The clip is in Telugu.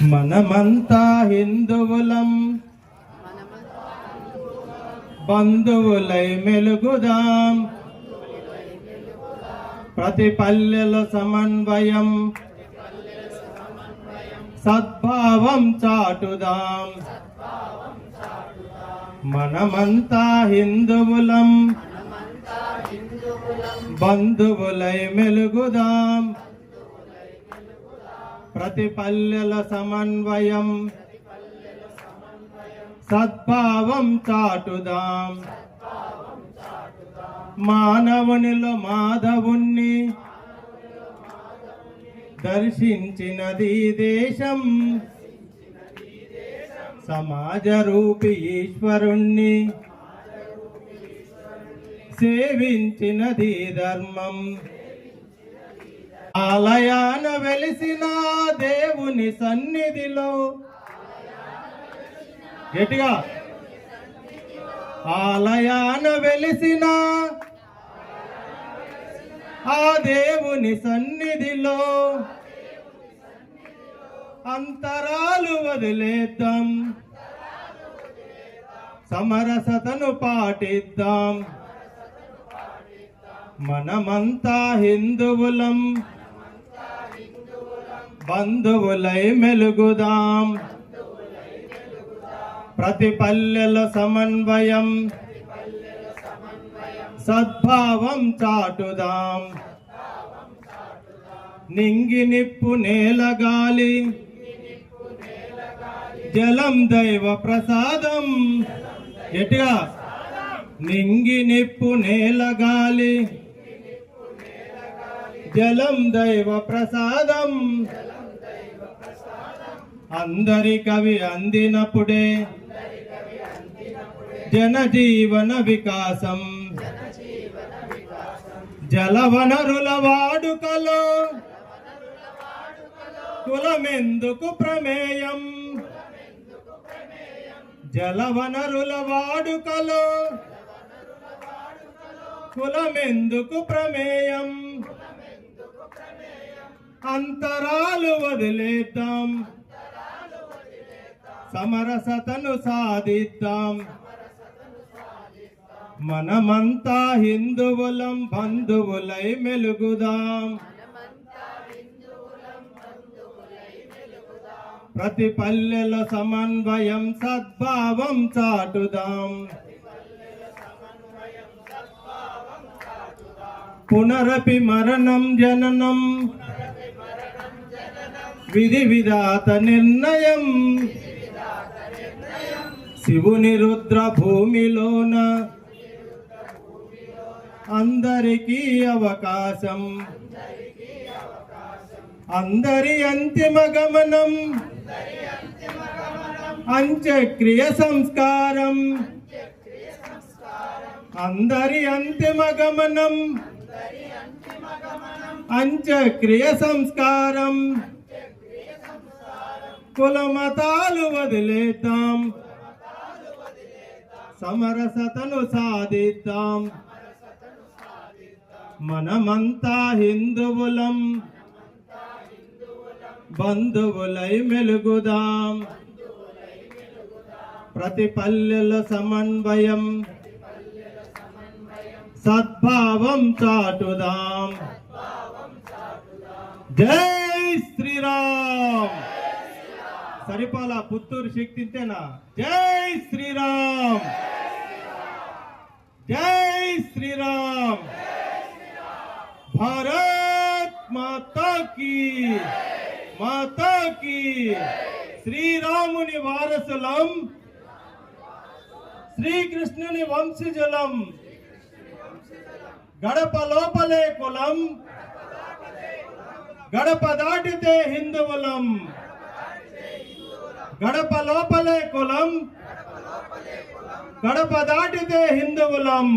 మనమంతా హిందువులం, బంధువులై మెలుగుదాం. ప్రతి పల్లెలో సమన్వయం, సద్భావం చాటుదాం. మనమంతా హిందువులం, బంధువులై మెలుగుదాం. ప్రతి పల్లెల సమన్వయం, సద్భావం చాటుదాం. మానవునిలో మాధవుణ్ణి దర్శించినది దేశం, సమాజ రూపి ఈశ్వరుణ్ణి సేవించినది ధర్మం. ఆలయాన వెలిసిన దేవుని సన్నిధిలో, గట్టిగా, ఆలయాన వెలిసిన ఆ దేవుని సన్నిధిలో అంతరాలు వదిలేద్దాం, సమరసతను పాటిద్దాం. మనమంతా హిందువులం, బంధువులై మెలుగుదాం. ప్రతి పల్లెలో సమన్వయం, సద్భావం చాటుదాం. నింగి నిప్పు నేల గాలి, జలం దైవ ప్రసాదం. ఎటుగా నింగి నిప్పు నేల గాలి, జలం దైవ ప్రసాదం. అందరికవి అందినప్పుడే జనజీవన వికాసం. జలవనరుల వాడుకలో కులమెందుకు ప్రమేయం. జలవనరుల వాడుకలో కులమెందుకు ప్రమేయం. అంతరాలు వదిలేద్దాం, సమరసతను సాధిద్దాం. మనమంతా హిందువులం, బంధువులై మెలుగుదాం. ప్రతి పల్లెలో సమన్వయం, సద్భావం చాటుదాం. పునరపి మరణం జననం, విధి విధాత నిర్ణయం. శివుని రుద్ర భూమిలోన అందరికీ అవకాశం. అందరి అంతిమ గమనం, అంత్యక్రియ సంస్కారం. అందరి అంతిమ గమనం, అంత్యక్రియ సంస్కారం. కులమతాలు వదిలేద్దాం, సమరసతను సాధిద్దాం. మనమంతా హిందువులం, బంధువులై మెలుగుదాం. ప్రతి పల్లెల సమన్వయం, సద్భావం చాటుదాం. జై శ్రీరామ్. సరిపాల పుత్తూరు శక్తింతేనా? జై శ్రీరామ్, జై శ్రీరామ్. భారత్ మాతా కీ, మాతా కీ. శ్రీరాముని వారసులం, శ్రీకృష్ణుని వంశజులం. గడప లోపలే కులం, గడప దాటితే హిందువులం. గడప లోపలే కులం, గడప దాటితే హిందువులం.